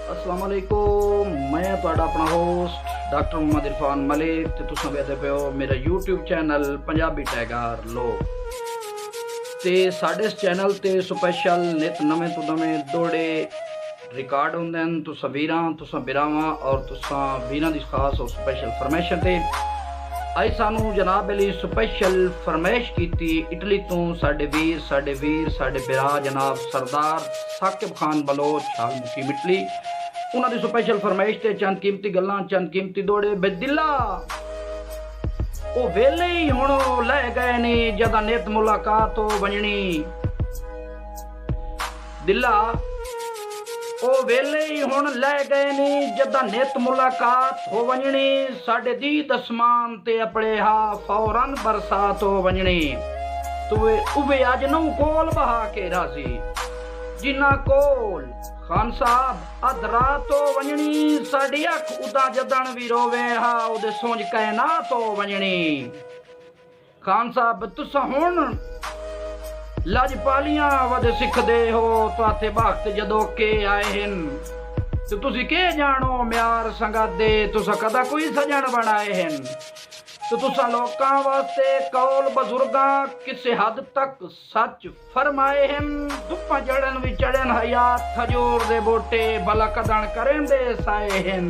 अस्सलाम वालेकुम, मैं तुहाडा अपना होस्ट डॉक्टर मोहम्मद इरफान मलिक ते तुसां वेखदे पे हो मेरा यूट्यूब चैनल पंजाबी टाइगर लोग। ते साडे इस चैनल ते स्पैशल नित नवें तो नवें दौड़े रिकॉर्ड होंदे न तुसां बिरावां और तुसां वीरां दी खास और स्पैशल फरमाइशां ते अज सानू जनाब अली स्पैशल फरमाइश की इटली तो साडे वीर साडे बिरा जनाब सरदार साकिब खान बलोच हाल मुकीम इटली। उन्हां दी स्पैशल फरमाइश ते चंद कीमती गल्लां चंद कीमती दौड़े बेदिल्ला ओ वेले ही हुण लै गए नी जदा नित मुलाकात हो वंजनी। दिल्ला ओ वेले ही हुण लै गए नी जदा नित मुलाकात हो वंजनी। साडे दीद असमान ते अपड़े हा फौरन बरसात हो वंजनी। तुवे उवे अज नू कोल बहा के राजी जिन्ना कोल खान साहब अध रात हो वंजनी। साडी अख उदा जदन भी रोवे हा उदे सोच कायनात हो वंजनी। खान साहब तुसा हुण लजपालियां वध सिखदे हो तुहाते वक्त जदों के आए हन ते तुसी के जानो म्यार संगत दे तुसा कदा कोई सजन बनाए हन। तो तुसा लोकां वास्ते कौल बजुर्गां किसे हद तक सच फरमाए हन। धुप्पां जड़न भी चढ़न हयात खजूर दे बूटे भला कदन करें दे साए हन।